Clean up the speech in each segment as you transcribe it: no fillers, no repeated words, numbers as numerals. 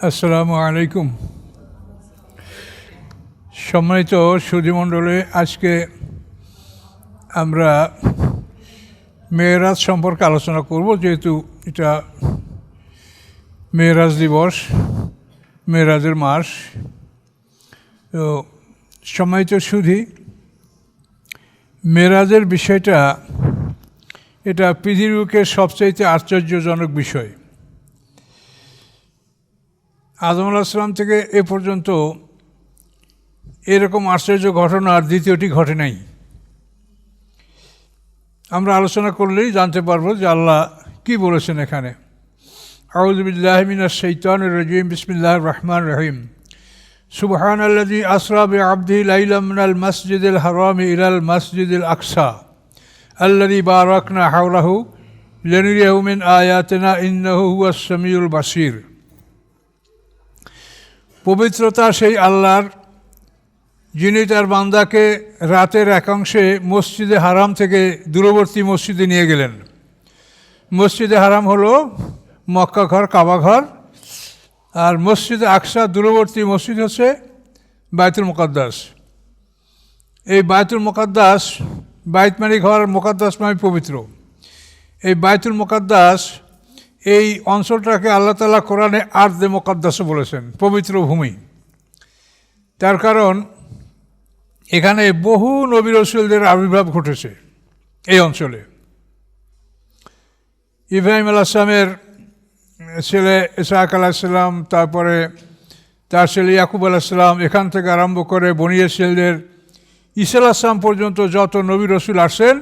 আসসালামু আলাইকুম। সম্মানিত সুধীমণ্ডলী, আজকে আমরা মেরাজ সম্পর্কে আলোচনা করব, যেহেতু এটা মেরাজ দিবস, মেরাজের মাস। তো সম্মানিত সুধী, মেরাজের বিষয়টা এটা পৃথিবীকে সবচাইতে আশ্চর্যজনক বিষয়। আদম আলাইহিস সালাম থেকে এ পর্যন্ত এরকম আশ্চর্য ঘটনা আর দ্বিতীয়টি ঘটে নাই। আমরা আলোচনা করলেই জানতে পারবো যে আল্লাহ কি বলেছেন এখানে। আউযু বিল্লাহি মিনাশ শাইতানির রাজিম, বিসমিল্লাহির রহমানির রহিম। সুবহানাল্লাযী আসরা বিআবদিহি লাইলাম মিনাল মাসজিদিল হারামি ইলাল মাসজিদিল আকসা আল্লাযী বারাকনা হাওলাহু লিনুরিয়াহু মিন আয়াতিনা ইন্নাহু হুয়াস সামিউল বাসীর। পবিত্রতা সেই আল্লাহর, যিনি তার বান্দাকে রাতের একাংশে মসজিদে হারাম থেকে দূরবর্তী মসজিদে নিয়ে গেলেন। মসজিদে হারাম হলো মক্কা ঘর, কাবা ঘর, আর মসজিদে আকসা দূরবর্তী মসজিদ হচ্ছে বাইতুল মুকাদ্দাস। এই বাইতুল মুকাদ্দাস, বাইত মানে ঘর, মুকাদ্দাস মানে পবিত্র। এই বাইতুল মুকাদ্দাস, এই অঞ্চলটাকে আল্লাহ তাআলা কোরআনে আরদে মুকাদ্দাসও বলেছেন, পবিত্র ভূমি। তার কারণ এখানে বহু নবী রাসূলদের আবির্ভাব ঘটেছে এই অঞ্চলে। ইব্রাহিম আলাইহিস সালামের ছেলে ইসহাক আলাইহিস সালাম, তারপরে তার ছেলে ইয়াকুব আলাইহিস সালাম, এখান থেকে আরম্ভ করে বনী ইসরাঈলদের ঈসা আলাইহিস সালাম পর্যন্ত যত নবী রাসূল আসছেন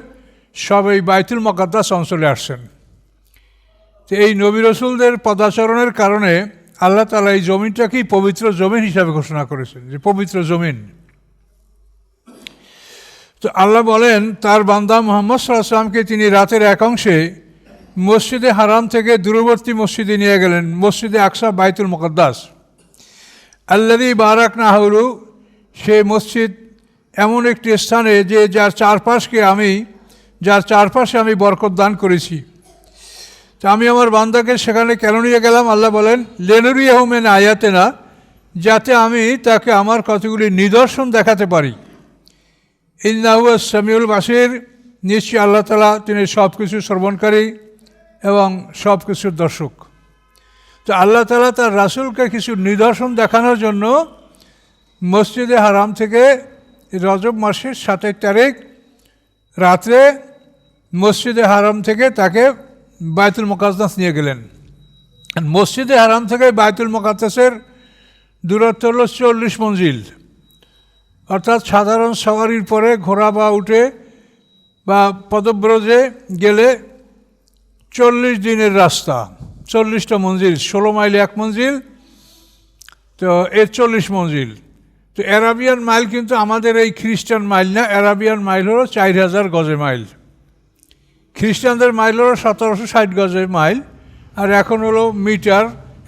সব এই বাইতুল মুকাদ্দাস অঞ্চলে আসছেন। তো এই নবী রাসূলদের পদাচরণের কারণে আল্লাহ তাআলা এই জমিনটাকেই পবিত্র জমিন হিসাবে ঘোষণা করেছেন, যে পবিত্র জমিন। তো আল্লাহ বলেন তার বান্দা মুহাম্মদ সাল্লাল্লাহু আলাইহি ওয়াসাল্লামকে তিনি রাতের একাংশে মসজিদে হারাম থেকে দূরবর্তী মসজিদে নিয়ে গেলেন, মসজিদে আকসা, বাইতুল মুকাদ্দাস। আল্লাযী বারাকনা হাওলু, সেই মসজিদ এমন একটি স্থানে যে যার চারপাশে আমি বরকত দান করেছি। তো আমি আমার বান্দাকে সেখানে কেন নিয়ে গেলাম? আল্লাহ বলেন লিনুরিয়াহু মিন আয়াতিনা, যাতে আমি তাকে আমার কতগুলি নিদর্শন দেখাতে পারি। ইন্নাহু হুয়াস সামিউল বাসীর, নিশ্চয়ই আল্লাহ তাআলা তিনি সব কিছু শ্রবণকারী এবং সব কিছুর দর্শক। তো আল্লাহ তাআলা তার রাসূলকে কিছু নিদর্শন দেখানোর জন্য মসজিদে হারাম থেকে রজব মাসের 27 তারিখ রাত্রে মসজিদে হারাম থেকে তাকে বাইতুল মুকাদ্দাস নিয়ে গেলেন। মসজিদে হারাম থেকে বাইতুল মুকাদ্দাসের দূরত্ব হল 40 মঞ্জিল, অর্থাৎ সাধারণ সওয়ারির পরে ঘোড়া বা উঠে বা পদব্রজে গেলে 40 দিনের রাস্তা, 40টা মঞ্জিল, 16 মাইল 1 মঞ্জিল, তো এর 40 মঞ্জিল। তো অ্যারাবিয়ান মাইল কিন্তু আমাদের এই খ্রিস্টান মাইল না, অ্যারাবিয়ান মাইল হলো 4000 গজে মাইল। খ্রিস্টানদের মাইল হলো 1760 গজে মাইল, আর এখন হলো মিটার,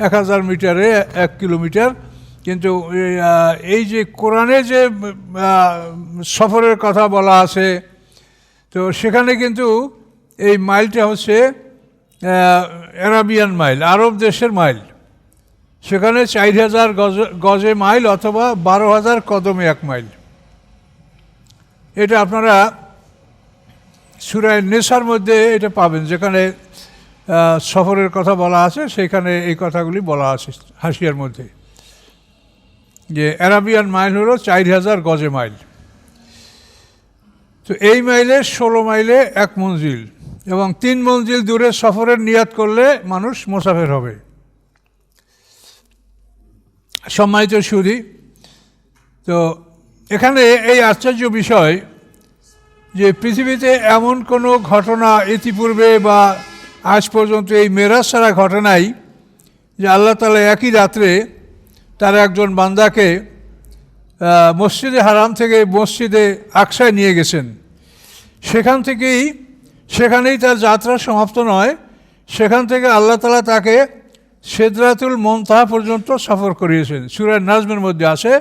1000 মিটারে 1 কিলোমিটার। কিন্তু এই যে কোরআনে যে সফরের কথা বলা আছে, তো সেখানে কিন্তু এই মাইলটা হচ্ছে অ্যারাবিয়ান মাইল, আরব দেশের মাইল। সেখানে 4000 গজে মাইল অথবা 12000 কদমে 1 মাইল। এটা আপনারা সূরা নিসার মধ্যে এটা পাবেন, যেখানে সফরের কথা বলা আছে, সেখানে এই কথাগুলি বলা আছে হাসিয়ার মধ্যে, যে অ্যারাবিয়ান মাইল হলো 4000 গজে মাইল। তো এই মাইলে 16 মাইলে 1 মঞ্জিল, এবং 3 মঞ্জিল দূরে সফরের নিয়াত করলে মানুষ মুসাফির হবে। সম্মানিত সুধী, তো এখানে এই আশ্চর্য বিষয় যে পৃথিবীতে এমন কোনো ঘটনা ইতিপূর্বে বা আজ পর্যন্ত এই মেরাজ ছাড়া ঘটে নাই, যে আল্লাহ তাআলা একই রাত্রে তার একজন বান্দাকে মসজিদে হারাম থেকে মসজিদে আকসায় নিয়ে গেছেন। সেখানেই তার যাত্রা সমাপ্ত নয়, সেখান থেকে আল্লাহ তাআলা তাকে সিদরাতুল মুনতাহা পর্যন্ত সফর করিয়েছেন। সূরা নাজমের মধ্যে আছে,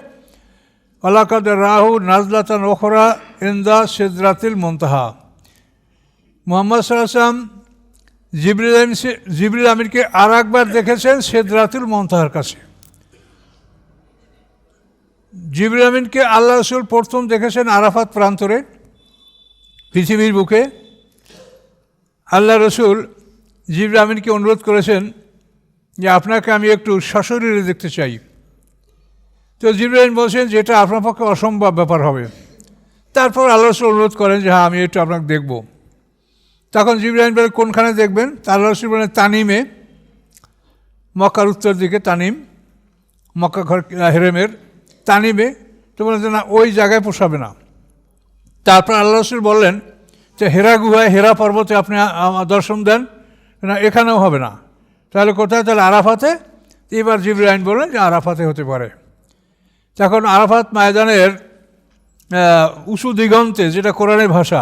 ওয়ালাকাদ রাহু নাজলাতান উখরা ইনদা সিদরাতুল মুনতাহা। মুহাম্মদ সাল্লাল্লাহু আলাইহি ওয়াসাল্লাম জিবরিল আমিনকে আর একবার দেখেছেন সিদরাতুল মুনতাহার কাছে। জিবরিল আমিনকে আল্লাহ রসুল প্রথম দেখেছেন আরাফাত প্রান্তরে, পৃথিবীর বুকে। আল্লাহ রসুল জিবরিল আমিনকে অনুরোধ করেছেন যে আপনাকে আমি একটু সশরীরে দেখতে চাই। তো জিবরিল আমিন বলছেন যে এটা আপনার পক্ষে অসম্ভব ব্যাপার হবে। তারপর আল্লাহ রসুল অনুরোধ করেন যে হ্যাঁ আমি একটু আপনাকে দেখব। তখন জিবরিল আমিন বলেন কোনখানে দেখবেন? তা আল্লাহ রসুল বলেন তানিমে, মক্কার উত্তর দিকে তানিম, মক্কা ঘর হেরেমের তানিমে। তো বলেন যে না ওই জায়গায় পোষাবে না। তারপর আল্লাহ রসুল বললেন যে হেরা গুহায়, হেরা পর্বতে আপনি দর্শন দেন, না এখানেও হবে না, তাহলে কোথায়? তাহলে আরাফাতে। এবার জিবরিল আমিন বললেন যে আরাফাতে হতে পারে। তখন আরাফাত ময়দানের উঁচু দিগন্তে, যেটা কোরআনের ভাষা,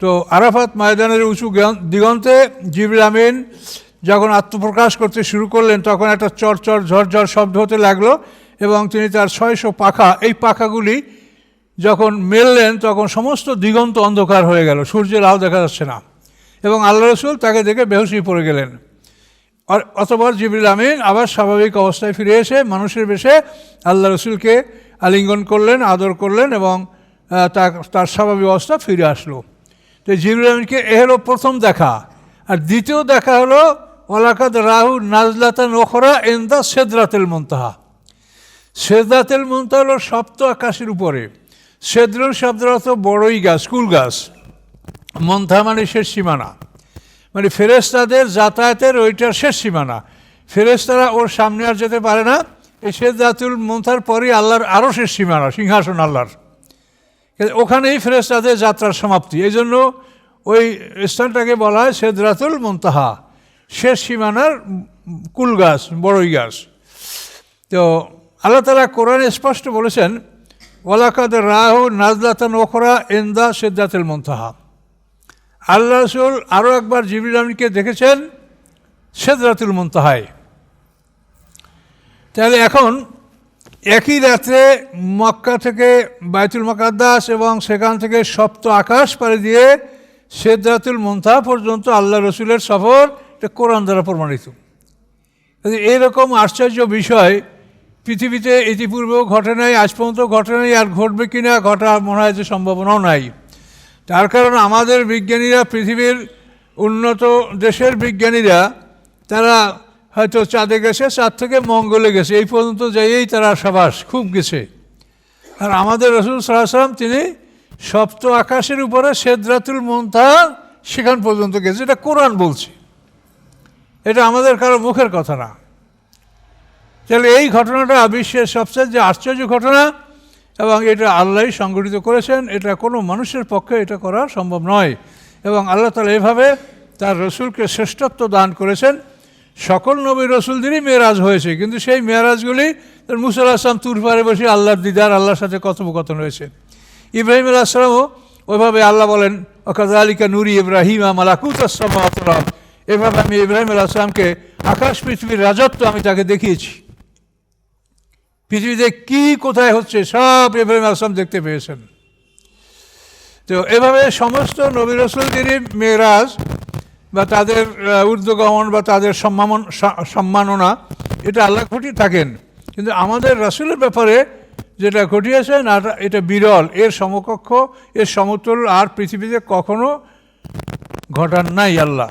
তো আরাফাত ময়দানের উঁচু দিগন্তে জিবরিল আমিন যখন আত্মপ্রকাশ করতে শুরু করলেন তখন একটা চরচর ঝরঝর শব্দ হতে লাগলো এবং তিনি তার 600 পাখা, এই পাখাগুলি যখন মেললেন তখন সমস্ত দিগন্ত অন্ধকার হয়ে গেল, সূর্যের আলো দেখা যাচ্ছে না, এবং আল্লাহ রসুল তাকে দেখে বেহুশি পড়ে গেলেন। আর অতঃপর জিবরিল আমিন আবার স্বাভাবিক অবস্থায় ফিরে এসে মানুষের বেশে আল্লাহ রসুলকে আলিঙ্গন করলেন, আদর করলেন এবং তার স্বাভাবিক অবস্থা ফিরে আসলো। তো জিবরিল আমিনকে এ হলো প্রথম দেখা। আর দ্বিতীয় দেখা হলো ওয়ালাকাদ রাহু নাজলাতান উখরা ইনদা সিদরাতুল মুনতাহা। সিদরাতুল মুনতাহা হলো সপ্ত আকাশের উপরে। সিদরুল শব্দের অর্থ বড়ই গাছ, কুল গাছ। মুনতাহা মানে শেষ সীমানা, মানে ফেরেশতাদের যাতায়াতের ওইটার শেষ সীমানা। ফেরেশতারা ওর সামনে আর যেতে পারে না। এই সিদরাতুল মুনতাহার পরই আল্লাহর আরও শেষ সীমানা, সিংহাসন আল্লাহর, ওখানেই ফেরেশতাদের যাত্রার সমাপ্তি। এই জন্য ওই স্থানটাকে বলা হয় সিদরাতুল মুনতাহা, শেষ সীমানার কুল গাছ, বড়ই গাছ। তো আল্লাহ তাআলা কোরআনে স্পষ্ট বলেছেন ওয়ালাকাদ রাহু নাজলাতান উখরা ইনদা সিদরাতুল মুনতাহা। আল্লাহ রাসূল আরও একবার জিবরিল আমিনকে দেখেছেন সিদরাতুল মুনতাহায়। তাহলে এখন একই রাত্রে মক্কা থেকে বাইতুল মুকাদ্দাস এবং সেখান থেকে সপ্ত আকাশ পাড়ি দিয়ে সিদরাতুল মুনতাহা পর্যন্ত আল্লাহ রসুলের সফর, এটা কোরআন দ্বারা প্রমাণিত। এরকম আশ্চর্য বিষয় পৃথিবীতে ইতিপূর্বেও ঘটে নাই, আজ পর্যন্ত ঘটে নাই, আর ঘটবে কি না ঘটার মনে হয় যে সম্ভাবনাও নাই। তার কারণ আমাদের বিজ্ঞানীরা, পৃথিবীর উন্নত দেশের বিজ্ঞানীরা, তারা হয়তো চাঁদে গেছে, চাঁদ থেকে মঙ্গলে গেছে, এই পর্যন্ত যাইয়েই তারা সাবাস খুব গেছে। আর আমাদের রাসূল সাল্লাল্লাহু আলাইহি ওয়াসাল্লাম তিনি সপ্ত আকাশের উপরে সিদরাতুল মুনতাহা সেখান পর্যন্ত গেছে। এটা কোরআন বলছে, এটা আমাদের কারো মুখের কথা না। তাহলে এই ঘটনাটা বিশ্বের সবচেয়ে যে আশ্চর্য ঘটনা, এবং এটা আল্লাহই সংগঠিত করেছেন, এটা কোনো মানুষের পক্ষে এটা করা সম্ভব নয়। এবং আল্লাহ তাআলা এভাবে তার রসুলকে শ্রেষ্ঠত্ব দান করেছেন। সকল নবী রসুলদেরই মেরাজ হয়েছে, কিন্তু সেই মেরাজগুলি মুসা আলাইহিস সালাম তুর পাড়ে বসে আল্লাহর দিদার, আল্লাহর সাথে কথোপকথন হয়েছে। ইব্রাহিম আলাইহিস সালামও ওইভাবে আল্লাহ বলেন ওয়াকাযালিকা নুরি ইব্রাহিমা মালাকুতাস সামাওয়াতি ওয়াল আরদ, এভাবে আমি ইব্রাহিম আলাইহিস সালামকে আকাশ পৃথিবীর রাজত্ব আমি তাকে দেখিয়েছি। পৃথিবীতে কি কোথায় হচ্ছে সব ইব্রাহিম আলাইহিস সালাম দেখতে পেয়েছেন। তো এভাবে সমস্ত নবী রাসূলদেরই মেরাজ বা তাদের ঊর্ধ্বগমন বা তাদের সম্মাননা এটা আল্লাহ ঘটিয়ে থাকেন, কিন্তু আমাদের রাসূলের ব্যাপারে যেটা ঘটিয়েছেন এটা বিরল, এর সমকক্ষ, এর সমতুল আর পৃথিবীতে কখনো ঘটান নাই আল্লাহ।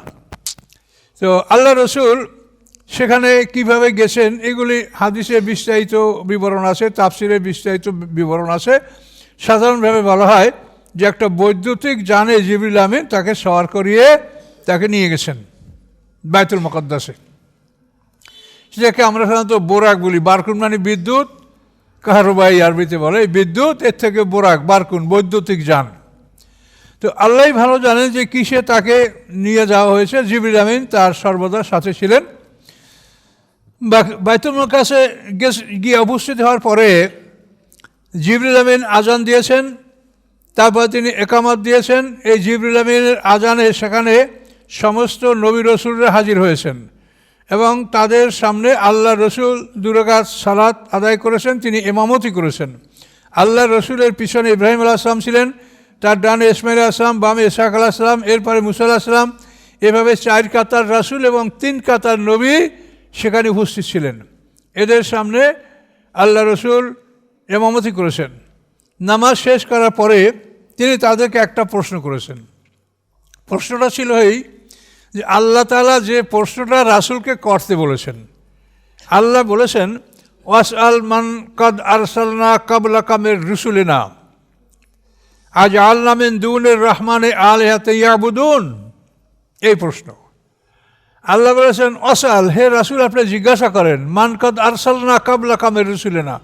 তো আল্লাহ রসুল সেখানে কিভাবে গেছেন এগুলি হাদিসে বিস্তারিত বিবরণ আছে, তাফসিরে বিস্তারিত বিবরণ আছে। সাধারণভাবে বলা হয় যে একটা বৈদ্যুতিক যানে জিবরিল আমিন তাকে সওয়ার করিয়ে তাকে নিয়ে গেছেন বাইতুল মুকাদ্দাসে। সেটাকে আমরা সাধারণত বোরাক বলি। বারকুন মানে বিদ্যুৎ, কাহারবাই আরবিতে বলে বিদ্যুৎ, এর থেকে বোরাক, বারকুন বৈদ্যুতিক যান। তো আল্লাহ ভালো জানেন যে কিসে তাকে নিয়ে যাওয়া হয়েছে। জিবরিল আমিন তার সর্বদা সাথে ছিলেন। বাইতুল মুকাদ্দাসে গিয়ে উপস্থিত হওয়ার পরে জিবরিল আমিন আজান দিয়েছেন, তারপর তিনি একামত দিয়েছেন। এই জিবরিল আমিনের আজানে সেখানে সমস্ত নবী রসুলরা হাজির হয়েছেন এবং তাদের সামনে আল্লাহ রসুল 2 রাকাত সালাত আদায় করেছেন, তিনি ইমামতি করেছেন। আল্লাহ রসুলের পিছনে ইব্রাহিম আলাইহিস সালাম ছিলেন, তার ডানে ইসমাঈল আলাইহিস সালাম, বামে ইসহাক আলাইহিস সালাম, এরপরে মুসা আলাইহিস সালাম। এভাবে 4 কাতার রাসূল এবং 3 কাতার নবী সেখানে উপস্থিত ছিলেন। এদের সামনে আল্লাহ রসুল ইমামতি করেছেন। নামাজ শেষ করার পরে তিনি তাদেরকে একটা প্রশ্ন করেছেন। প্রশ্নটা ছিল এই যে আল্লাহ তাআলা যে প্রশ্নটা রাসূলকে করতে বলেছেন, আল্লাহ বলেছেন ওয়াসআল মান কাদ আরসালনা ক্বাবলাকা মির রুসুলিনা আজআলনা মিন দুনির রহমানি আলিহাতা ইয়াবুদুন। এই প্রশ্ন আল্লাহ বলেছেন ওয়াসআল, হে রাসূল আপনি জিজ্ঞাসা করেন, মান কাদ আরসালনা ক্বাবলাকা মির রুসুলিনা,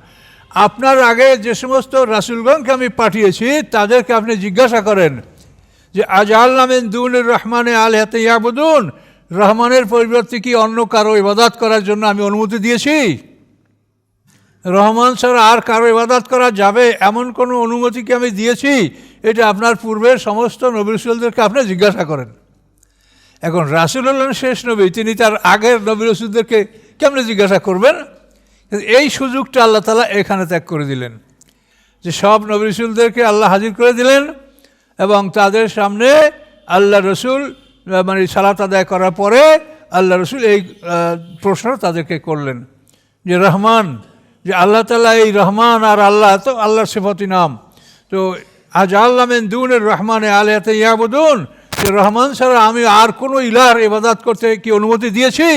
আপনার আগে যে সমস্ত রাসূলগণকে আমি পাঠিয়েছি তাদেরকে আপনি জিজ্ঞাসা করেন যে আজআলনা মিন দুনির রহমানি আলিহাতা ইয়াবুদুন, রহমানের পরিবর্তে কি অন্য কারো ইবাদত করার জন্য আমি অনুমতি দিয়েছি? রহমান ছাড়া আর কারো ইবাদত করা যাবে এমন কোনো অনুমতি কি আমি দিয়েছি? এটা আপনার পূর্বের সমস্ত নবী রাসূলদেরকে আপনি জিজ্ঞাসা করেন। এখন রাসূল হলেন শেষ নবী, তিনি তার আগের নবী রাসূলদেরকে কেমনে জিজ্ঞাসা করবেন? এই সুযোগটা আল্লাহ তাআলা এখানে ত্যাগ করে দিলেন যে সব নবী রাসূলদেরকে আল্লাহ হাজির করে দিলেন এবং তাদের সামনে আল্লাহ রসুল মানে সালাত আদায় করার পরে আল্লাহ রসুল এই প্রশ্ন তাদেরকে করলেন যে রহমান, যে আল্লাহ তাআলা এই রহমান আর আল্লাহ তো আল্লাহর সিফাতি নাম, তো আজআলনা মিন দুনির রহমানি আলিহাতা ইয়াবুদুন, যে রহমান ছাড়া আমি আর কোনো ইলাহর ইবাদত করতে কি অনুমতি দিয়েছি?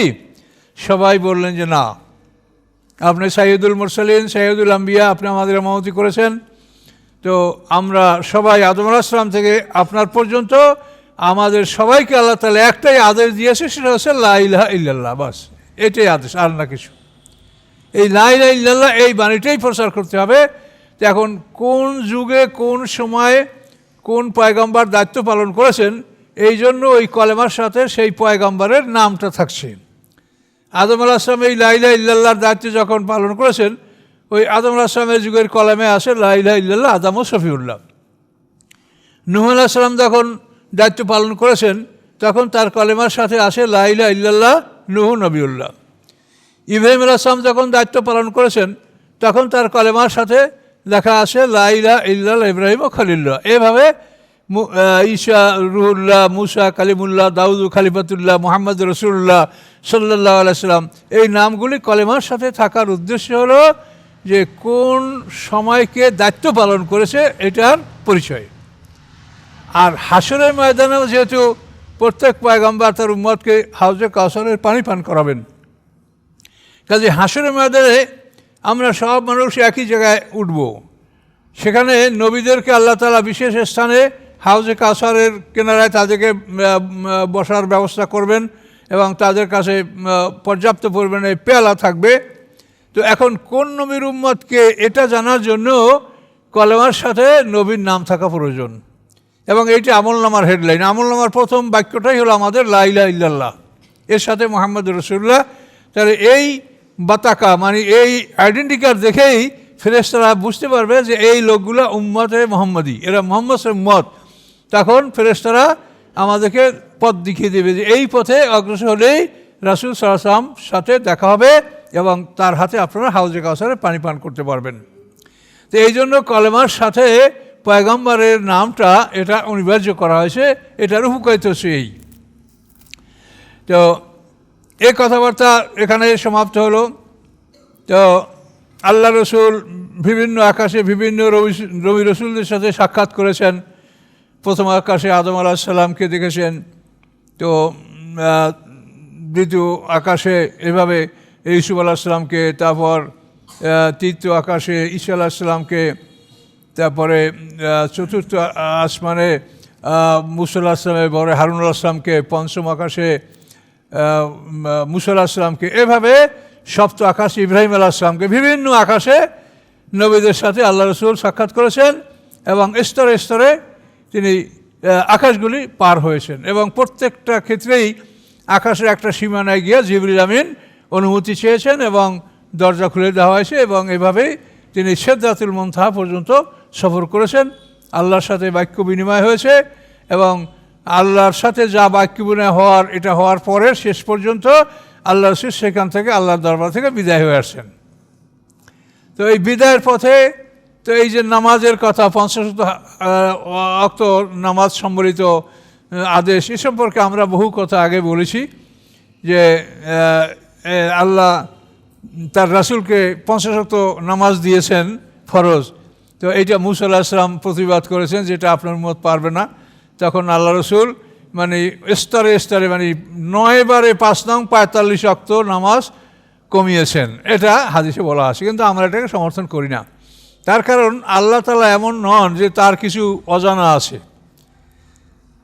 সবাই বললেন যে না, আপনি সাইয়্যিদুল মুরসালিন, সাইয়্যিদুল আম্বিয়া, আপনি আমাদের ইমামতি করেছেন, তো আমরা সবাই আদম আলাইহিস সালাম থেকে আপনার পর্যন্ত আমাদের সবাইকে আল্লাহ তাআলা একটাই আদেশ দিয়েছে, সেটা হচ্ছে লা ইলাহা ইল্লাল্লাহ, বাস এটাই আদেশ, আর না কিছু। এই লা ইলাহা ইল্লাল্লাহ এই বাণীটাই প্রচার করতে হবে। তো এখন কোন যুগে কোন সময়ে কোন পয়গম্বর দায়িত্ব পালন করেছেন, এই জন্য ওই কলেমার সাথে সেই পয়গম্বরের নামটা থাকছে। আদম আলাইহিস সালাম এই লা ইলাহা ইল্লাল্লাহর দায়িত্ব যখন পালন করেছেন, ওই আদম আলাইহিস সালামের যুগের কলেমে আসে লা ইলাহা ইল্লাল্লাহ আদম ও শফিউল্লাহ। নূহ আলাইহিস সালাম যখন দায়িত্ব পালন করেছেন তখন তার কলেমার সাথে আসে লা ইলাহা ইল্লাল্লাহ নূহ নবিউল্লাহ। ইব্রাহিম আলাইহিস সালাম যখন দায়িত্ব পালন করেছেন তখন তার কলেমার সাথে লেখা আসে লা ইলাহা ইল্লাল্লাহ ইব্রাহিম ও খলিলুল্লাহ। এভাবে ঈসা রুহুল্লাহ, মুসা কালিমুল্লাহ, দাউদ খালিফাতুল্লাহ, মুহাম্মদ রাসূলুল্লাহ সাল্লাল্লাহু আলাইহি সাল্লাম, এই নামগুলি কলেমার সাথে থাকার উদ্দেশ্য হলো যে কোন সময়কে দায়িত্ব পালন করেছে এটার পরিচয়। আর হাসরের ময়দানেও যেহেতু প্রত্যেক পয়গম্বর তার উম্মতকে হাউজে কাউসারের পানি পান করাবেন, কাজে হাসরের ময়দানে আমরা সব মানুষ একই জায়গায় উঠব। সেখানে নবীদেরকে আল্লাহ তাআলা বিশেষ স্থানে হাউজে কাউসারের কিনারায় তাদেরকে বসার ব্যবস্থা করবেন এবং তাদের কাছে পর্যাপ্ত পরিমাণে পেয়ালা থাকবে। তো এখন কোন নবীর উম্মতকে এটা জানার জন্য কলেমার সাথে নবীর নাম থাকা প্রয়োজন, এবং এইটা আমলনামার হেডলাইন। আমলনামার প্রথম বাক্যটাই হলো আমাদের লা ইলাহা ইল্লাল্লাহ, এর সাথে মুহাম্মদ রাসূলুল্লাহ। তাহলে এই বাতাকা মানে এই আইডেন্টি কার্ড দেখেই ফেরেশতারা বুঝতে পারবে যে এই লোকগুলো উম্মতে মুহাম্মদী, এরা মুহাম্মদের উম্মত। তখন ফেরেশতারা আমাদেরকে পথ দেখিয়ে দেবে যে এই পথে অগ্রসর হলেই রাসূল সাল্লাল্লাহু আলাইহি ওয়াসাল্লাম সাথে দেখা হবে এবং তার হাতে আপনারা হাউজে কাউসারে পানি পান করতে পারবেন। তো এই জন্য কলেমার সাথে পয়গম্বরের নামটা এটা অনিবার্য করা হয়েছে, এটার উপকারিতা হচ্ছে এই। তো এই কথাবার্তা এখানে সমাপ্ত হলো। তো আল্লাহ রসুল বিভিন্ন আকাশে বিভিন্ন নবী রসুলদের সাথে সাক্ষাৎ করেছেন। প্রথম আকাশে আদম আলাইহিস সালামকে দেখেছেন, তো দ্বিতীয় আকাশে এভাবে ইউসুফ আলাইহিস সালামকে, তারপর তৃতীয় আকাশে ঈসা আলাইহিস সালামকে, তারপরে চতুর্থ আসমানে মুসা আলাইহিস সালামের পরে হারুন আলাইহিস সালামকে, পঞ্চম আকাশে মুসা আলাইহিস সালামকে, এভাবে সপ্ত আকাশে ইব্রাহিম আলাইহিস সালামকে, বিভিন্ন আকাশে নবীদের সাথে আল্লাহ রসুল সাক্ষাৎ করেছেন এবং স্তরে স্তরে তিনি আকাশগুলি পার হয়েছেন। এবং প্রত্যেকটা ক্ষেত্রেই আকাশের একটা সীমানায় গিয়ে জিবরিল আমিন অনুমতি চেয়েছেন এবং দরজা খুলে দেওয়া হয়েছে, এবং এভাবেই তিনি সিদরাতুল মুনতাহা পর্যন্ত সফর করেছেন। আল্লাহর সাথে বাক্য বিনিময় হয়েছে এবং আল্লাহর সাথে যা বাক্য বিনিময় হওয়ার, এটা হওয়ার পরে শেষ পর্যন্ত আল্লাহ রসুল সেখান থেকে আল্লাহর দরবার থেকে বিদায় হয়ে আসছেন। তো এই বিদায়ের পথে তো এই যে নামাজের কথা, 50 ওয়াক্ত নামাজ সম্বলিত আদেশ, এ সম্পর্কে আমরা বহু কথা আগে বলেছি যে আল্লাহ তার রাসূলকে 50 ওয়াক্ত নামাজ দিয়েছেন ফরজ। তো এইটা মুসা আলাইহিস সালাম প্রতিবাদ করেছেন, যেটা আপনার উম্মত পারবে না। তখন আল্লাহ রসুল মানে স্তরে স্তরে মানে 9 বারে 5 নং 45 ওয়াক্ত নামাজ কমিয়েছেন, এটা হাদিসে বলা আছে, কিন্তু আমরা এটাকে সমর্থন করি না। তার কারণ আল্লাহ তাআলা এমন নন যে তার কিছু অজানা আছে।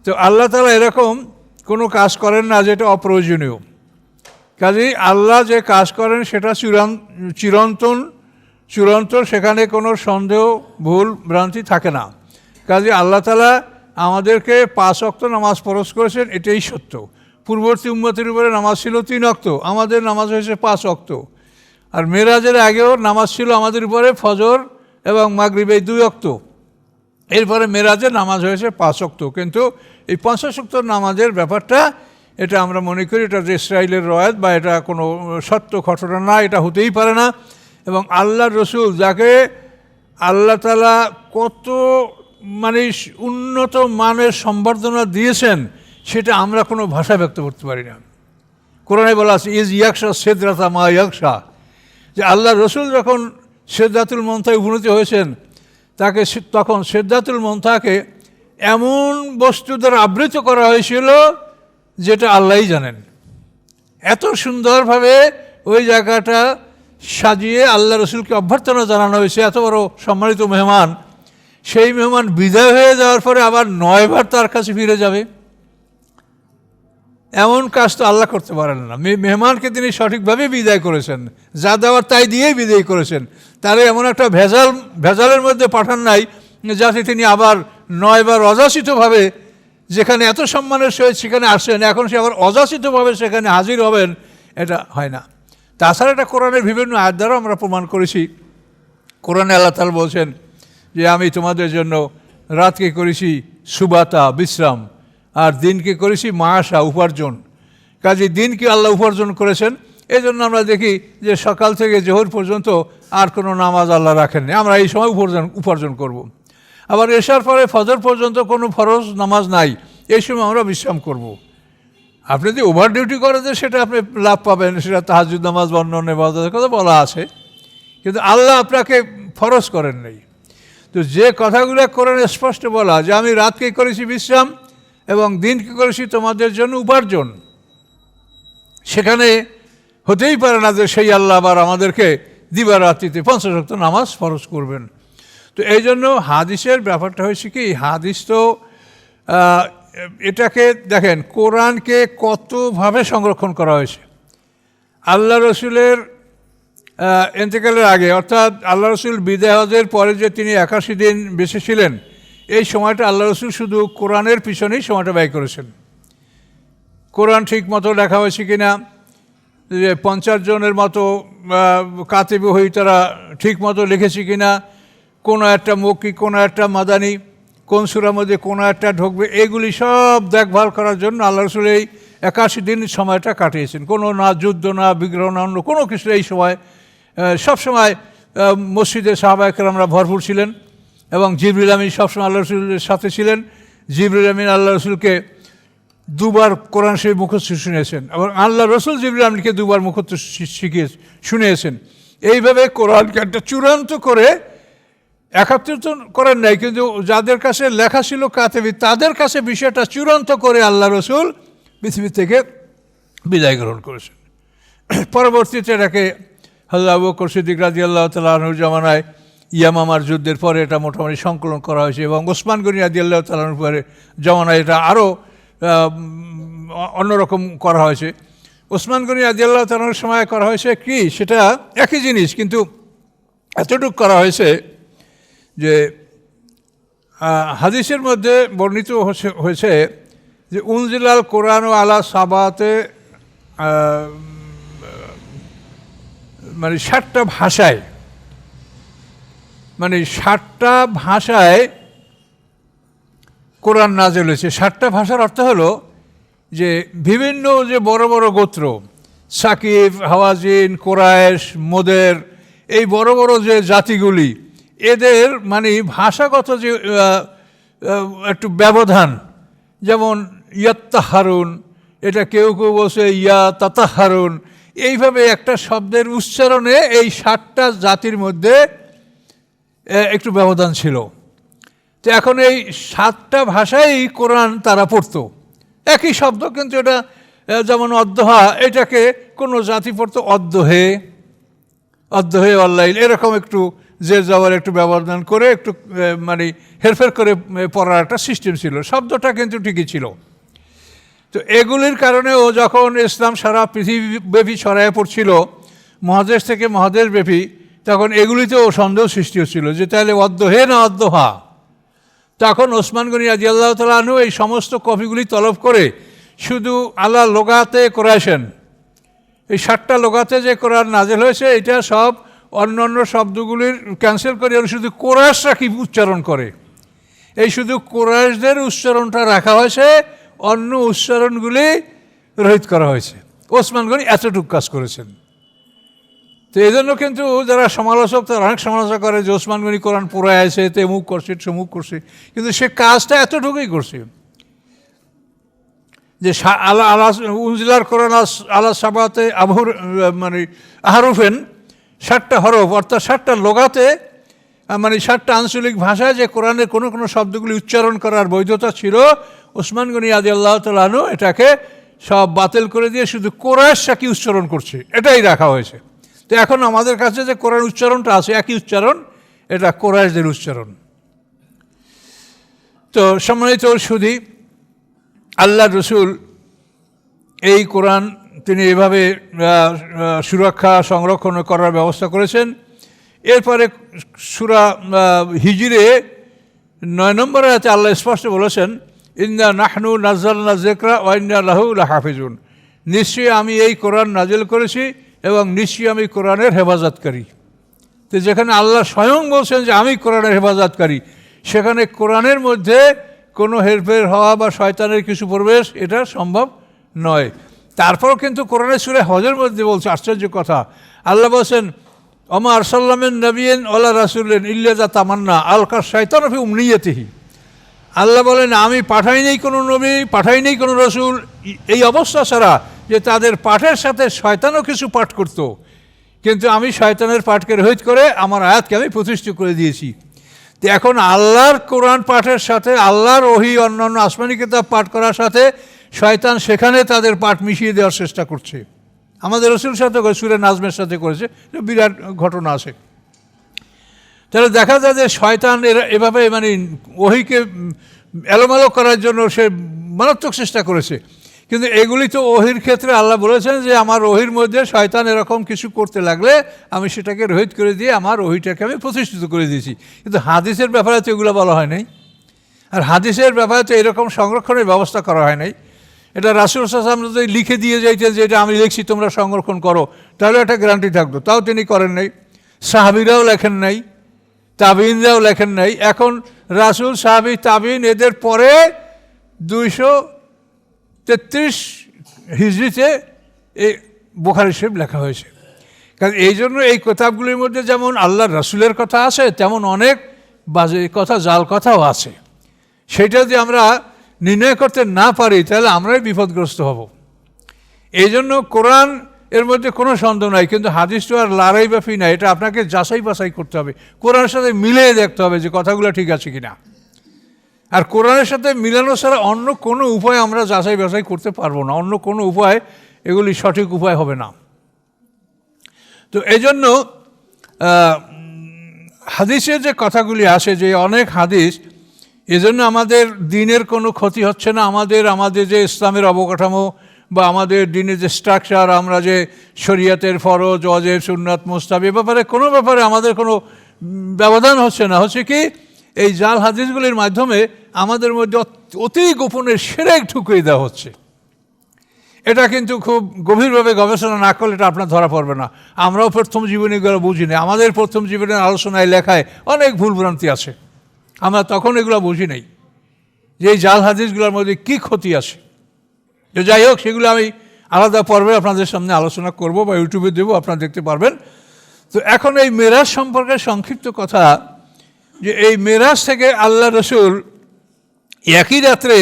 তো আল্লাহ তাআলা এরকম কোনো কাজ করেন না যেটা অপ্রয়োজনীয়। কাজেই আল্লাহ যে কাজ করেন সেটা চূড়ান্ত, সেখানে কোনো সন্দেহ ভুল ভ্রান্তি থাকে না। কাজেই আল্লাহ তাআলা আমাদেরকে 5 ওয়াক্ত নামাজ ফরজ করেছেন, এটাই সত্য। পূর্ববর্তী উম্মতের উপরে নামাজ ছিল 3 ওয়াক্ত, আমাদের নামাজ হয়েছে 5 ওয়াক্ত। আর মেরাজের আগেও নামাজ ছিল আমাদের উপরে ফজর এবং মাগরিব এই 2 ওয়াক্ত। এরপরে মেরাজের নামাজ হয়েছে 5 ওয়াক্ত। কিন্তু এই 50 ওয়াক্ত নামাজের ব্যাপারটা, এটা আমরা মনে করি এটা যে ইসরায়েলের রয়াত বা এটা কোনো সত্য ঘটনা না, এটা হতেই পারে না। এবং আল্লাহর রসুল যাকে আল্লাহ তাআলা কত মানে উন্নত মানের সম্বর্ধনা দিয়েছেন, সেটা আমরা কোনো ভাষায় ব্যক্ত করতে পারি না। কোরআনে বলা আছে ইজ ইয়াকশা সিদরাতা মা ইয়াকশা, যে আল্লাহ রসুল যখন সিদরাতুল মুনতাহায় উপনীত হয়েছেন, তাকে তখন সিদরাতুল মুনতাহাকে এমন বস্তু দ্বারা আবৃত করা হয়েছিল যেটা আল্লাহই জানেন। এত সুন্দরভাবে ওই জায়গাটা সাজিয়ে আল্লাহ রসুলকে অভ্যর্থনা জানানো হয়েছে। এত বড় সম্মানিত মেহমান, সেই মেহমান বিদায় হয়ে যাওয়ার পরে আবার 9 বার তার কাছে ফিরে যাবে, এমন কাজ তো আল্লাহ করতে পারেন না। মেহমানকে তিনি সঠিকভাবে বিদায় করেছেন, যা দেওয়ার তাই দিয়েই বিদায় করেছেন। তারে এমন একটা ভেজালের মধ্যে পাঠান নাই যাতে তিনি আবার 9 বার অযাচিতভাবে, যেখানে এত সম্মানের সহিত সেখানে আসেন, এখন সে আবার অযাচিতভাবে সেখানে হাজির হবেন, এটা হয় না। তাছাড়া এটা কোরআনের বিভিন্ন আয়াত দ্বারা আমরা প্রমাণ করেছি। কোরআনে আল্লাহ তাআলা বলছেন যে আমি তোমাদের জন্য রাতকে করেছি সুবাতা বিশ্রাম, আর দিনকে করেছি মাআশা উপার্জন। কাজে দিনকে আল্লাহ উপার্জন করেছেন। এই জন্য আমরা দেখি যে সকাল থেকে জোহর পর্যন্ত আর কোনো নামাজ আল্লাহ রাখেননি, আমরা এই সময় উপার্জন করব। আবার এশার পরে ফজর পর্যন্ত কোনো ফরজ নামাজ নাই, এই সময় আমরা বিশ্রাম করব। আপনি যদি ওভার ডিউটি করেন সেটা আপনি লাভ পাবেন, সেটা তাহাজ্জুদ নামাজ বা অন্য ইবাদতের কথা বলা আছে, কিন্তু আল্লাহ আপনাকে ফরজ করেন নাই। তো যে কথাগুলো কোরআনে স্পষ্ট বলা যে আমি রাতকে করেছি বিশ্রাম এবং দিনকে করেছি তোমাদের জন্য উপার্জন, সেখানে হতেই পারে না যে সেই আল্লাহ আবার আমাদেরকে দিবারাত্রিতে 50 ওয়াক্ত নামাজ ফরজ করবেন। তো এই জন্য হাদিসের ব্যাপারটা হয়েছে কি, হাদিস তো এটাকে দেখেন কোরআনকে কতভাবে সংরক্ষণ করা হয়েছে। আল্লাহ রসুলের ইন্তেকালের আগে, অর্থাৎ আল্লাহ রসুল বিদায় হজের পরে যে তিনি 81 দিন বেঁচে ছিলেন, এই সময়টা আল্লাহ রসুল শুধু কোরআনের পিছনেই সময়টা ব্যয় করেছেন। কোরআন ঠিক মতো লেখা হয়েছে কিনা, যে 50 জনের মতো কাতিব হই তারা ঠিক মতো লিখেছে কিনা, কোনো একটা মক্কি কোনো একটা মাদানি, কোন সূরার মধ্যে কোনো একটা ঢুকবে, এগুলি সব দেখভাল করার জন্য আল্লাহ রসুল এই 81 দিন সময়টা কাটিয়েছেন। কোনো না যুদ্ধ না বিগ্রহ না অন্য কোনো কিছু, এই সময় সবসময় মসজিদে সাহাবায়ে কেরামরা ভরপুর ছিলেন এবং জিবরিল আমিন সবসময় আল্লাহ রসুলের সাথে ছিলেন। জিবরিল আমিন আল্লাহ রসুলকে 2 বার কোরআন শরীফ মুখস্থ শুনিয়েছেন এবং আল্লাহ রসুল জিবরিল আমিনকে 2 বার মুখস্থ শুনিয়েছেন। এইভাবে কোরআনকে একটা চূড়ান্ত করে 71 করেন নাই, কিন্তু যাদের কাছে লেখা ছিল কাতেবি, তাদের কাছে বিষয়টা চূড়ান্ত করে আল্লাহ রসুল পৃথিবী থেকে বিদায় গ্রহণ করেছেন। পরবর্তীতে এটাকে হযরত আবু বকর সিদ্দিক রাদিয়াল্লাহু তাআলা আনহুর জামানায় ইয়ামামার যুদ্ধের পরে এটা মোটামুটি সংকলন করা হয়েছে এবং ওসমান গনি রাদিয়াল্লাহু তাআলা আনহুর পরে জামানায় এটা আরও অন্যরকম করা হয়েছে। ওসমান গনি রাদিয়াল্লাহু তাআলা আনহুর সময় করা হয়েছে কি, সেটা একই জিনিস, কিন্তু এতটুকু করা হয়েছে যে হাদিসের মধ্যে বর্ণিত হয়েছে যে উনজিলাল কোরআন ও আলা সাবাতে, মানে 60টা ভাষায়, মানে 60টা ভাষায় কোরআন নাযিল হয়েছে। 60টা ভাষার অর্থ হলো যে বিভিন্ন যে বড় বড় গোত্র, সাকিব, হাওয়াজিন, কোরাইশ, মোদের, এই বড় বড় যে জাতিগুলি, এদের মানে ভাষাগত যে একটু ব্যবধান, যেমন ইয়াত্তাহারুন, এটা কেউ কেউ বলছে ইয়া তাতাহারুন, এইভাবে একটা শব্দের উচ্চারণে এই 7টা জাতির মধ্যে একটু ব্যবধান ছিল। তো এখন এই 7টা ভাষাই কোরআন তারা পড়তো, একই শব্দ, কিন্তু এটা যেমন অদ্দোহা, এটাকে কোনো জাতি পড়তো অদ্দোহে, অদ্দোহে অল্লাইল, এরকম একটু যে যাওয়ার একটু ব্যবধান করে একটু মানে হেরফের করে পড়ার একটা সিস্টেম ছিল, শব্দটা কিন্তু ঠিকই ছিল। তো এগুলির কারণেও যখন ইসলাম সারা পৃথিবীব্যাপী ছড়ায় পড়ছিল, মহাদেশ থেকে মহাদেশব্যাপী, তখন এগুলিতেও সন্দেহ সৃষ্টি হচ্ছিল যে তাহলে অদ্দোহে না অদ্দোহা। তখন ওসমান গনি রাদিয়াল্লাহু তাআলা আনহু এই সমস্ত কপিগুলি তলব করে শুধু আলা লোগাতে করাইছেন। এই 7টা লোগাতে যে কোরআন নাজেল হয়েছে, এটা সব অন্য অন্য শব্দগুলির ক্যান্সেল করে শুধু কোরাইশরা কি উচ্চারণ করে, এই শুধু কোরাইশদের উচ্চারণটা রাখা হয়েছে, অন্য উচ্চারণগুলি রহিত করা হয়েছে। ওসমান গনি এতটুকু কাজ করেছেন। তো এই জন্য কিন্তু যারা সমালোচক, তারা অনেক সমালোচনা করে যে ওসমান গনি কোরআন পড়ে আছে, তে মুখ করছে, সমুখ করছে, কিন্তু সে কাজটা এতটুকুই করছে যে উনজিলার কোরআন আলা সাবাতে আবহুর মানে আহরুফেন, 7টা হরফ অর্থাৎ 7টা লোগাতে, মানে 7টা আঞ্চলিক ভাষায় যে কোরআনের কোনো কোনো শব্দগুলি উচ্চারণ করার বৈধতা ছিল, ওসমান গনি রাদিয়াল্লাহু তাআলা আনহু এটাকে সব বাতিল করে দিয়ে শুধু কোরাইশরা কি উচ্চারণ করছে এটাই রাখা হয়েছে। তো এখন আমাদের কাছে যে কোরআন উচ্চারণটা আছে, একই উচ্চারণ, এটা কোরাইশদের উচ্চারণ। তো সম্মানিত সুধী, আল্লাহ রসুল এই কোরআন তিনি এভাবে সুরক্ষা সংরক্ষণ করার ব্যবস্থা করেছেন। এরপরে সূরা হিজরে 9 নম্বর আয়াতে আল্লাহ স্পষ্ট বলেছেন, ইন্না নাহনু নাজ্জালনা যিকরা ওয়া ইন্না লাহু লাহাফিজুন, নিশ্চয়ই আমি এই কোরআন নাজিল করেছি এবং নিশ্চয়ই আমি কোরআনের হেফাজতকারী। তো যেখানে আল্লাহ স্বয়ং বলছেন যে আমি কোরআনের হেফাজতকারী, সেখানে কোরআনের মধ্যে কোনো হেরফের হওয়া বা শয়তানের কিছু প্রবেশ এটা সম্ভব নয়। তারপর কিন্তু কোরআনের সূরা হজের মধ্যে বলছে আশ্চর্য কথা, আল্লাহ বলছেন ওমা আরসালনামিন নবিয়্যিন ওয়ালা রাসূলিন ইল্লা যা তামান্না আলকা শাইতানু ফি উমনিয়াতিহি। আল্লাহ বলেন আমি পাঠাই নেই কোনো নবী, পাঠাই নেই কোনো রসুল, এই অবস্থা ছাড়া যে তাদের পাঠের সাথে শয়তানও কিছু পাঠ করত, কিন্তু আমি শয়তানের পাঠকে রহিত করে আমার আয়াতকে আমি প্রতিষ্ঠিত করে দিয়েছি। তো এখন আল্লাহর কোরআন পাঠের সাথে, আল্লাহর ওহী অন্যান্য আসমানি কিতাব পাঠ করার সাথে শয়তান সেখানে তাদের পাঠ মিশিয়ে দেওয়ার চেষ্টা করছে। আমাদের রসুল সাথে সূরা নাজমের সাথে করেছে, বিরাট ঘটনা আছে। তাহলে দেখা যায় যে শয়তান এভাবে মানে ওহীকে এলোমেলো করার জন্য সে মারাত্মক চেষ্টা করেছে। কিন্তু এগুলি তো ওহীর ক্ষেত্রে আল্লাহ বলেছেন যে আমার ওহীর মধ্যে শয়তান এরকম কিছু করতে লাগলে আমি সেটাকে রহিত করে দিয়ে আমার ওহীটাকে আমি প্রতিষ্ঠিত করে দিয়েছি। কিন্তু হাদিসের ব্যাপারে তো এগুলো বলা হয় নাই, আর হাদিসের ব্যাপারে তো এরকম সংরক্ষণের ব্যবস্থা করা হয় নাই। এটা রাসূল সাল্লাল্লাহু আলাইহি ওয়াসাল্লাম যদি লিখে দিয়ে যাইতেন যে এটা আমি লিখছি তোমরা সংরক্ষণ করো, তাহলে একটা গ্যারান্টি থাকতো, তাও তিনি করেন নাই। সাহাবীরাও লেখেন নাই, তাবিঈনরাও লেখেন নাই। এখন রাসূল, সাহাবী, তাবিঈন এদের পরে 233 হিজরিতে এই বুখারী শরীফ লেখা হয়েছে। কারণ এই জন্য এই কিতাবগুলির মধ্যে যেমন আল্লাহর রাসূলের কথা আছে, তেমন অনেক বাজে কথা, জাল কথাও আছে। সেটা যদি আমরা নির্ণয় করতে না পারি তাহলে আমরাই বিপদগ্রস্ত হব। এই জন্য কোরআন এর মধ্যে কোনো সন্দেহ নাই, কিন্তু হাদিস তো আর লড়াই ব্যাপী না, এটা আপনাকে যাচাই বাছাই করতে হবে, কোরআনের সাথে মিলিয়ে দেখতে হবে যে কথাগুলো ঠিক আছে কিনা। আর কোরআনের সাথে মিলানো ছাড়া অন্য কোনো উপায় আমরা যাচাই বাছাই করতে পারবো না, অন্য কোনো উপায় এগুলি সঠিক উপায় হবে না। তো এই জন্য হাদিসের যে কথাগুলি আসে, যে অনেক হাদিস, এজন্য আমাদের দিনের কোনো ক্ষতি হচ্ছে না। আমাদের যে ইসলামের অবকাঠামো বা আমাদের দিনের যে স্ট্রাকচার, আমরা যে শরীয়তের ফরজ, ওয়াজিব, সুন্নাত, মুস্তাহাব, এ ব্যাপারে কোনো ব্যাপারে আমাদের কোনো ব্যবধান হচ্ছে না। হচ্ছে কি, এই জাল হাদিসগুলির মাধ্যমে আমাদের মধ্যে অতি গোপনের শিরক ঢুকিয়ে দেওয়া হচ্ছে। এটা কিন্তু খুব গভীরভাবে গবেষণা না করলে এটা আপনার ধরা পড়বে না। আমরাও প্রথম জীবনে এগুলো বুঝি না, আমাদের প্রথম জীবনের আলোচনায় লেখায় অনেক ভুলভ্রান্তি আছে, আমরা তখন এগুলো বুঝি নাই যে এই জাল হাদিসগুলোর মধ্যে কী ক্ষতি আছে। তো যাই হোক, সেগুলো আমি আলাদা পর্বে আপনাদের সামনে আলোচনা করব বা ইউটিউবে দেবো, আপনারা দেখতে পারবেন। তো এখন এই মেরাজ সম্পর্কে সংক্ষিপ্ত কথা, যে এই মেরাজ থেকে আল্লাহ রসুল একই রাত্রে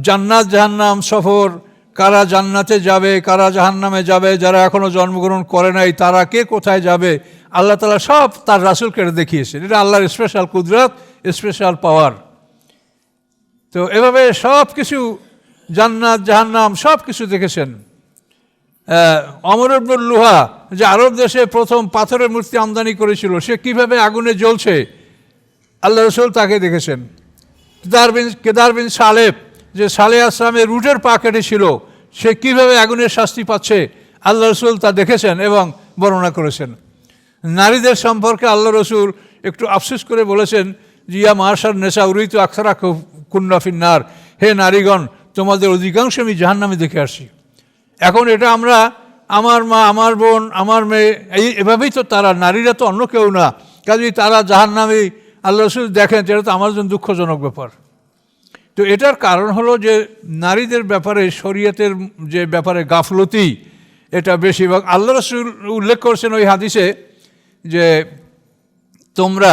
জান্নাত জাহান্নাম সফর, কারা জান্নাতে যাবে, কারা জাহান্নামে যাবে, যারা এখনও জন্মগ্রহণ করে নাই তারা কে কোথায় যাবে, আল্লাহ তাআলা সব তার রাসূলকে দেখিয়েছেন। এটা আল্লাহর স্পেশাল কুদরত, স্পেশাল পাওয়ার। তো এভাবে সব কিছু, জান্নাত জাহান্নাম সব কিছু দেখেছেন। অমর ইবনুল লুহা, যে আরব দেশে প্রথম পাথরের মূর্তি আমদানি করেছিল, সে কিভাবে আগুনে জ্বলছে আল্লাহ রসুল তাকে দেখেছেন। কেদার বিন সালেব, যে সালেহ আসলামের রুটের পা কেটেছিল, সে কীভাবে আগুনের শাস্তি পাচ্ছে আল্লাহ রসুল তা দেখেছেন এবং বর্ণনা করেছেন। নারীদের সম্পর্কে আল্লাহ রসুল একটু আফসোস করে বলেছেন, জিয়া মাশার নেশা উরিতু আকসারা কুন্না ফিন্নার, হে নারীগণ, তোমাদের অধিকাংশ আমি জাহান্নামে দেখে আসি। এখন এটা আমরা, আমার মা, আমার বোন, আমার মেয়ে, এভাবেই তো তারা, নারীরা তো অন্য কেউ না, কাজেই তারা জাহান্নামে আল্লাহ রসুল দেখেন, এটা তো আমার জন্য দুঃখজনক ব্যাপার। তো এটার কারণ হলো যে নারীদের ব্যাপারে শরীয়তের যে ব্যাপারে গাফলতি এটা বেশিরভাগ। আল্লাহ রসুল উল্লেখ করছেন ওই হাদিসে যে তোমরা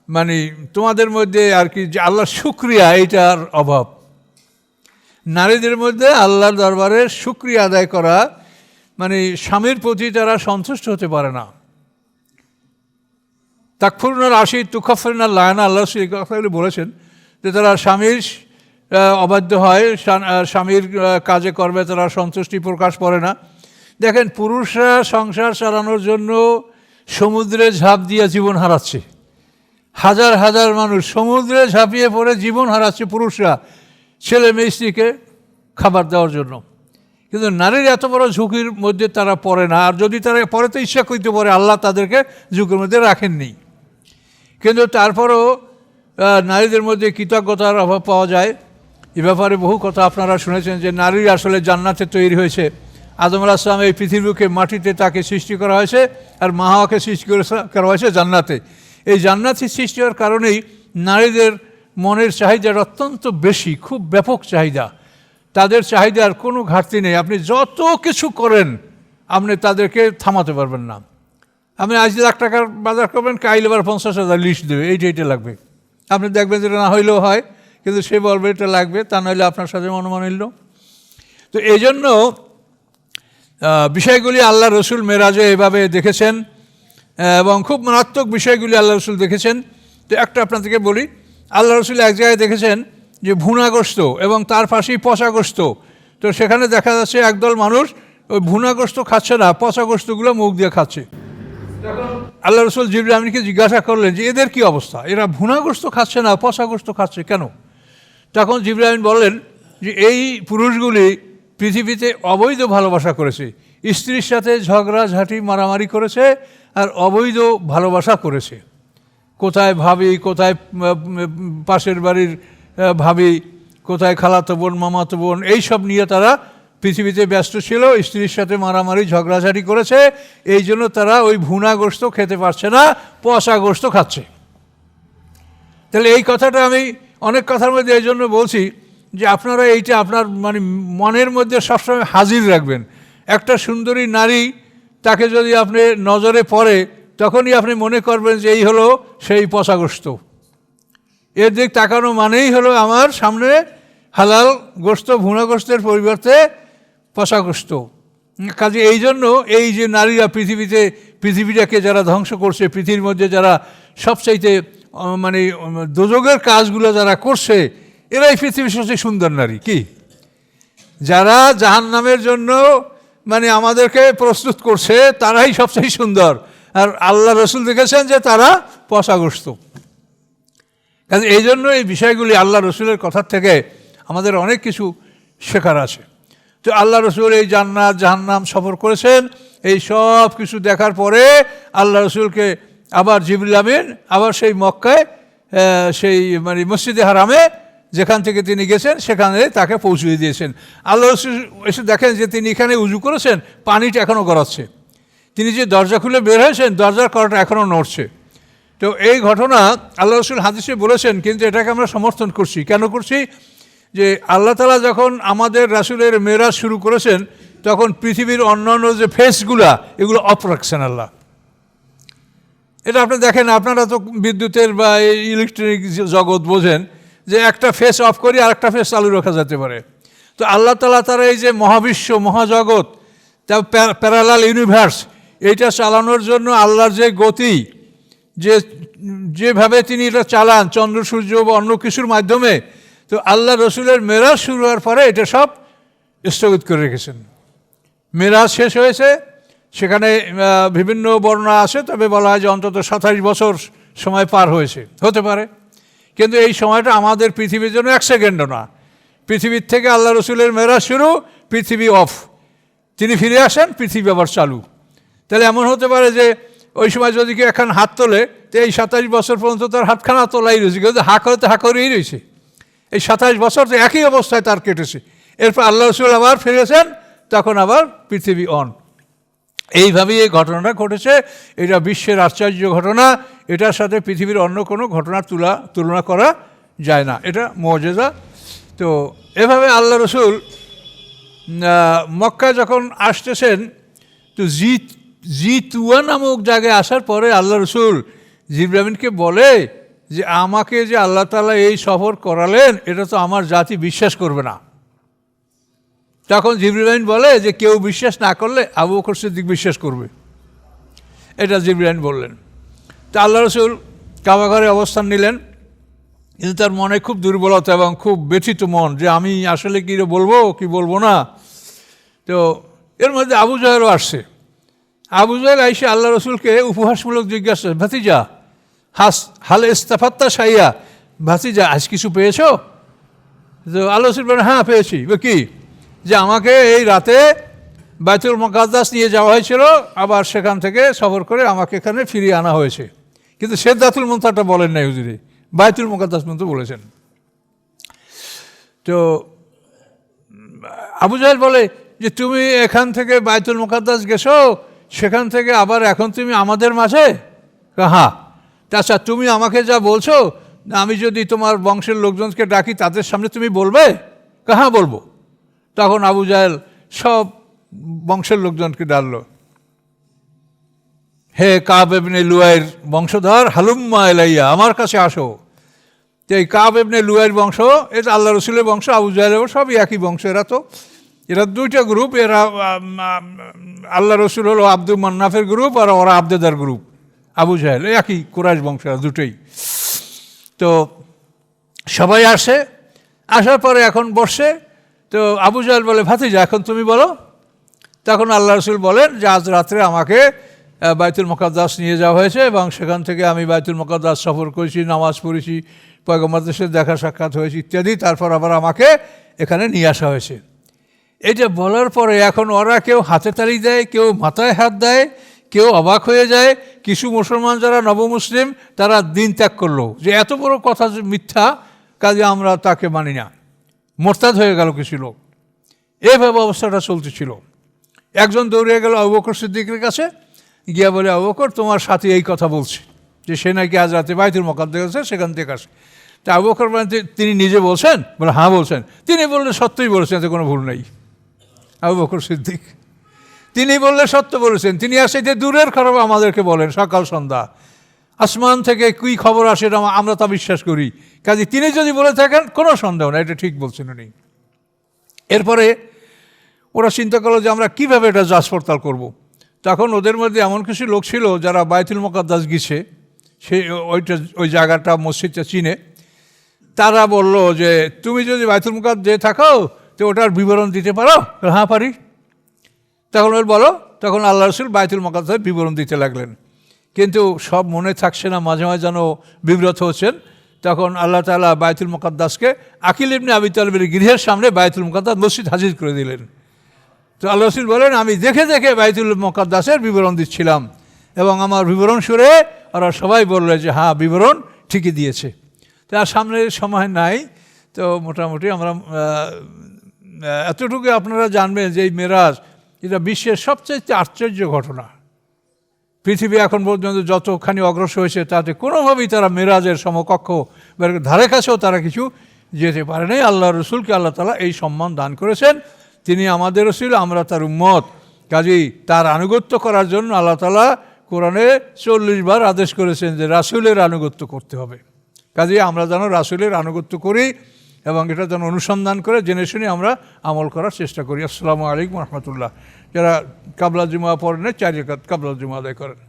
মানে তোমাদের মধ্যে আর কি যে আল্লাহর শুকরিয়া, এইটার অভাব। নারীদের মধ্যে আল্লাহর দরবারে শুকরিয়া আদায় করা, মানে স্বামীর প্রতি তারা সন্তুষ্ট হতে পারে না। তাকফুরুনাল আশি তুকাফিরুনাল লায়না, আল্লাহ সেই কথাগুলি বলেছেন যে তারা স্বামীর অবাধ্য হয়, স্বামীর কাজে কর্মে তারা সন্তুষ্টি প্রকাশ করে না। দেখেন, পুরুষরা সংসার চালানোর জন্য সমুদ্রে ঝাঁপ দিয়ে জীবন হারাচ্ছে, হাজার হাজার মানুষ সমুদ্রে ঝাঁপিয়ে পড়ে জীবন হারাচ্ছে পুরুষরা ছেলে মেয়ে স্ত্রীকে খাবার দেওয়ার জন্য। কিন্তু নারীর এত বড় ঝুঁকির মধ্যে তারা পড়ে না, আর যদি তারা পরে তো ইচ্ছা করতে পারে, আল্লাহ তাদেরকে ঝুঁকির মধ্যে রাখেননি। কিন্তু তারপরও নারীদের মধ্যে কৃতজ্ঞতার অভাব পাওয়া যায়। এ ব্যাপারে বহু কথা আপনারা শুনেছেন যে নারী আসলে জান্নাতে তৈরি হয়েছে। আদম আলাইহিস সালাম এই পৃথিবীকে মাটিতে তাকে সৃষ্টি করা হয়েছে, আর মা হাওয়াকে সৃষ্টি করা হয়েছে জান্নাতে। এই জান্নাতি সৃষ্টি হওয়ার কারণেই নারীদের মনের চাহিদার অত্যন্ত বেশি, খুব ব্যাপক চাহিদা। তাদের চাহিদার কোনো ঘাটতি নেই। আপনি যত কিছু করেন আপনি তাদেরকে থামাতে পারবেন না। আপনি আজ লাখ টাকার বাজার করবেন, কাইল আবার 50,000 লিস্ট দেবে, এইটা লাগবে। আপনি দেখবেন যেটা না হইলেও হয়, কিন্তু সে বলবে এটা লাগবে, তা নইলে আপনার সাথে মনোমানিল্য। তো এই জন্য বিষয়গুলি আল্লাহ রসুল মেরাজে এভাবে দেখেছেন এবং খুব মারাত্মক বিষয়গুলি আল্লাহ রসুল দেখেছেন। তো একটা আপনাদেরকে বলি, আল্লাহ রসুল এক জায়গায় দেখেছেন যে ভুনাগ্রস্ত এবং তার পাশেই পচাগ্রস্ত। তো সেখানে দেখা যাচ্ছে একদল মানুষ ওই ভুনাগ্রস্ত খাচ্ছে না, পচাগ্রস্তগুলো মুখ দিয়ে খাচ্ছে। আল্লাহ রসুল জিবরাইল আমিনকে জিজ্ঞাসা করলেন যে এদের কি অবস্থা, এরা ভুনাগ্রস্ত খাচ্ছে না, পচাগ্রস্ত খাচ্ছে কেন? তখন জিবরাইল আমিন বললেন যে এই পুরুষগুলি পৃথিবীতে অবৈধ ভালোবাসা করেছে, স্ত্রীর সাথে ঝগড়াঝাঁটি মারামারি করেছে আর অবৈধ ভালোবাসা করেছে। কোথায় ভাবি, কোথায় পাশের বাড়ির ভাবি, কোথায় খালাতো বোন, মামাতো বোন, এইসব নিয়ে তারা পৃথিবীতে ব্যস্ত ছিল, স্ত্রীর সাথে মারামারি ঝগড়াঝাঁটি করেছে। এই জন্য তারা ওই ভুনা গোশত খেতে পারছে না, পচা গোশত খাচ্ছে। তাহলে এই কথাটা আমি অনেক কথার মধ্যে এই জন্য বলছি যে আপনারা এইটা আপনার মানে মনের মধ্যে সবসময় হাজির রাখবেন। একটা সুন্দরী নারী, তাকে যদি আপনি নজরে পড়ে, তখনই আপনি মনে করবেন যে এই হলো সেই পচা গোশত। এর দিক তাকানো মানেই হলো আমার সামনে হালাল গোশত, ভুনা গোশতের পরিবর্তে পচা গোশত। কাজে এই জন্য এই যে নারীরা পৃথিবীটাকে যারা ধ্বংস করছে, পৃথিবীর মধ্যে যারা সবচাইতে মানে দোজগের কাজগুলো যারা করছে, এরাই পৃথিবীর সবচেয়ে সুন্দর নারী। কি যারা জাহান্নামের জন্য মানে আমাদেরকে প্রস্তুত করছে, তারাই সবচেয়ে সুন্দর। আর আল্লাহ রসুল দেখেছেন যে তারা পচাগ্রস্ত। কাজে এই জন্য এই বিষয়গুলি আল্লাহ রসুলের কথার থেকে আমাদের অনেক কিছু শেখার আছে। তো আল্লাহ রসুল এই জান্নাত জাহান্নাম সফর করেছেন। এই সব কিছু দেখার পরে আল্লাহ রসুলকে আবার জিবরিল আমিন আবার সেই মক্কায়, সেই মানে মসজিদে হারামে যেখান থেকে তিনি গেছেন সেখানে তাকে পৌঁছিয়ে দিয়েছেন। আল্লাহ রসুল এসে দেখেন যে তিনি এখানে উজু করেছেন, পানিটা এখনও গড়াচ্ছে। তিনি যে দরজা খুলে বের হয়েছেন, দরজার কড়াটা এখনও নড়ছে। তো এই ঘটনা আল্লাহ রসুল হাদিসে বলেছেন, কিন্তু এটাকে আমরা সমর্থন করছি। কেন করছি? যে আল্লাহ তাআলা যখন আমাদের রাসূলের মেরাজ শুরু করেছেন, তখন পৃথিবীর অন্যান্য যে ফেসগুলা, এগুলো অফ রাখছেন আল্লাহ। এটা আপনি দেখেন, আপনারা তো বিদ্যুতের বা ইলেকট্রনিক জগৎ বোঝেন যে একটা ফেস অফ করি আর একটা ফেস চালু রাখা যেতে পারে। তো আল্লাহ তাআলা তার এই যে মহাবিশ্ব মহাজগৎ, তা প্যারালাল ইউনিভার্স, এইটা চালানোর জন্য আল্লাহর যে গতি, যেভাবে তিনি এটা চালান চন্দ্র সূর্য বা অন্য কিছুর মাধ্যমে, তো আল্লাহ রসুলের মেরাজ শুরু হওয়ার পরে এটা সব স্থগিত করে রেখেছেন। মেরাজ শেষ হয়েছে, সেখানে বিভিন্ন বর্ণনা আছে, তবে বলা হয় যে অন্তত 27 বছর সময় পার হয়েছে, হতে পারে। কিন্তু এই সময়টা আমাদের পৃথিবীর জন্য 1 সেকেন্ডও না। পৃথিবীর থেকে আল্লাহ রসুলের মেরাজ শুরু, পৃথিবী অফ, তিনি ফিরে আসেন, পৃথিবী আবার চালু। তাহলে এমন হতে পারে যে ওই সময় যদি কেউ এখন হাত তোলে, তো এই 27 বছর পর্যন্ত তার হাতখানা তোলাই রয়েছে, কিন্তু হা করে তো হা করেই রয়েছে। এই 27 বছর তো একই অবস্থায় তার কেটেছে। এরপর আল্লাহ রসুল আবার ফিরেছেন, তখন আবার পৃথিবী অন। এইভাবেই এই ঘটনাটা ঘটেছে। এটা বিশ্বের আশ্চর্য ঘটনা, এটার সাথে পৃথিবীর অন্য কোনো ঘটনার তুলনা করা যায় না, এটা মুআজিজা। তো এভাবে আল্লাহ রসুল মক্কা যখন আসতেছেন, তো জিতুয়া নামক জায়গায় আসার পরে আল্লাহ রসুল জিবরাইলকে বলে যে আমাকে যে আল্লাহ তাআলা এই সফর করালেন, এটা তো আমার জাতি বিশ্বাস করবে না। তখন জিবরাইল বলে যে কেউ বিশ্বাস না করলে আবু বকর সিদ্দিক বিশ্বাস করবে, এটা জিবরাইল বললেন। তা আল্লাহ রসুল কাবা ঘরে অবস্থান নিলেন, কিন্তু তার মনে খুব দুর্বলতা এবং খুব ব্যথিত মন, যে আমি আসলে কী বলবো কি বলবো না। তো এর মধ্যে আবু জাহেলও আসছে। আবু জাহেল আইসে আল্লাহ রসুলকে উপহাসমূলক জিজ্ঞাসা, ভাতিজা হাল ইস্তাফাত্তা সাইয়া, ভাতিজা আজ কিছু পেয়েছ? তো আল্লাহ রসুল বলেন হ্যাঁ পেয়েছি। কি? যে আমাকে এই রাতে বাইতুল মুকাদ্দাস নিয়ে যাওয়া হয়েছিল, আবার সেখান থেকে সফর করে আমাকে এখানে ফিরিয়ে আনা হয়েছে। কিন্তু সিদরাতুল মুনতাহাটা বলেন নাই হুজুরে, বাইতুল মুকাদ্দাস পর্যন্ত বলেছেন। তো আবু জাহেল বলে যে তুমি এখান থেকে বাইতুল মুকাদ্দাস গেছো, সেখান থেকে আবার এখন তুমি আমাদের মাঝে? হ্যাঁ। আচ্ছা তুমি আমাকে যা বলছো, আমি যদি তোমার বংশের লোকজনকে ডাকি তাদের সামনে তুমি বলবে? হ্যাঁ বলবো। তখন আবু জাহেল সব বংশের লোকজনকে ডাকলো, হে কাব ইবনে লুয়াইর বংশধর, হালুম্মা ইলাইয়া, আমার কাছে আসো। তো এই কাব ইবনে লুয়াইর বংশ, এটা আল্লাহ রসুলের বংশ, আবু জাহেলের সবই একই বংশ। এরা দুইটা গ্রুপ, এরা আল্লাহ রসুল হলো আব্দুল মান্নাফের গ্রুপ, আর ওরা আবদেদার গ্রুপ। আবু জাহেল একই কুরাইশ বংশ, দুটোই। তো সবাই আসে, আসার পরে এখন বসে। তো আবু জাহেল বলে ভাতিজা এখন তুমি বলো। তখন আল্লাহ রসুল বলেন যে আজ রাত্রে আমাকে বাইতুল মুকাদ্দাস নিয়ে যাওয়া হয়েছে, এবং সেখান থেকে আমি বাইতুল মুকাদ্দাস সফর করেছি, নামাজ পড়েছি, পয়গম্বরদের সাথে দেখা সাক্ষাৎ হয়েছে ইত্যাদি। তারপর আবার আমাকে এখানে নিয়ে আসা হয়েছে। এটা বলার পরে এখন ওরা কেউ হাতে তালি দেয়, কেউ মাথায় হাত দেয়, কেউ অবাক হয়ে যায়। কিছু মুসলমান যারা নবমুসলিম, তারা দিন ত্যাগ করলো, যে এত বড় কথা যে মিথ্যা, কাজে আমরা তাকে মানি না। মোরতাদ হয়ে গেল কিছু লোক। এইভাবে অবস্থাটা চলতেছিল। একজন দৌড়ে গেল আবু বকর সিদ্দিকের কাছে, গিয়া বলে আবু বকর তোমার সাথে এই কথা বলছে, যে সে নাকি আজ রাতে বাইতুল মুকাদ্দাস গেছে, সেখান থেকে আসে। তা আবু বকর বলেন তিনি নিজে বলছেন? বলে হ্যাঁ বলছেন। তিনি বললে সত্যই বলেছেন, এতে কোনো ভুল নেই। আবু বকর সিদ্দিক তিনি বললে সত্য বলেছেন। তিনি আসে যে দূরের খবর আমাদেরকে বলেন, সকাল সন্ধ্যা আসমান থেকে কী খবর আসে আমরা তা বিশ্বাস করি। কাজে তিনি যদি বলে থাকেন কোনো সন্দেহ না, এটা ঠিক বলছেন উনি। এরপরে ওরা চিন্তা করলো যে আমরা কীভাবে এটা যাচ পড়তাল করবো। তখন ওদের মধ্যে এমন কিছু লোক ছিল যারা বাইতুল মুকাদ্দাস গেছে, ওই জায়গাটা মসজিদটা চিনে। তারা বলল যে তুমি যদি বাইতুল মুকাদ্দাস থাকো তো ওটার বিবরণ দিতে পারো? হ্যাঁ পারি। তখন ওর বলো। তখন আল্লাহ রসুল বাইতুল মুকাদ্দাসের বিবরণ দিতে লাগলেন, কিন্তু সব মনে থাকছে না, মাঝে মাঝে যেন বিব্রত হচ্ছেন। তখন আল্লাহ তাআলা বাইতুল মুকাদ্দাসকে আকিল ইবনে আবি তালেবের গৃহের সামনে বাইতুল মুকাদ্দাস মসজিদ হাজির করে দিলেন। তো আল্লাহ রসুল বলেন আমি দেখে দেখে বাইতুল মুকাদ্দাসের বিবরণ দিচ্ছিলাম, এবং আমার বিবরণ শুনে ওরা সবাই বলল যে হ্যাঁ বিবরণ ঠিকই দিয়েছে। তার সামনে সময় নাই, তো মোটামুটি আমরা এতটুকু আপনারা জানবেন যে এই মেরাজ এটা বিশ্বের সবচেয়ে আশ্চর্য ঘটনা। পৃথিবী এখন পর্যন্ত যতখানি অগ্রসর হয়েছে তাতে কোনোভাবেই তারা মেরাজের সমকক্ষ ধারে কাছেও তারা কিছু যেতে পারে নাই। আল্লাহ রসুলকে আল্লাহ তাআলা এই সম্মান দান করেছেন। তিনি আমাদের রসুল, আমরা তার উম্মত। কাজেই তার আনুগত্য করার জন্য আল্লাহ তাআলা কোরআনে 40 বার আদেশ করেছেন যে রাসূলের আনুগত্য করতে হবে। কাজেই আমরা যেন রাসূলের আনুগত্য করি, এবং এটা যেন অনুসন্ধান করে জেনে শুনে আমরা আমল করার চেষ্টা করি। আসসালামু আলাইকুম রহমতুল্লাহ। যারা কাবলা জুমা পড়েন 4 রাকাত কাবলা জুমা আদায় করেন।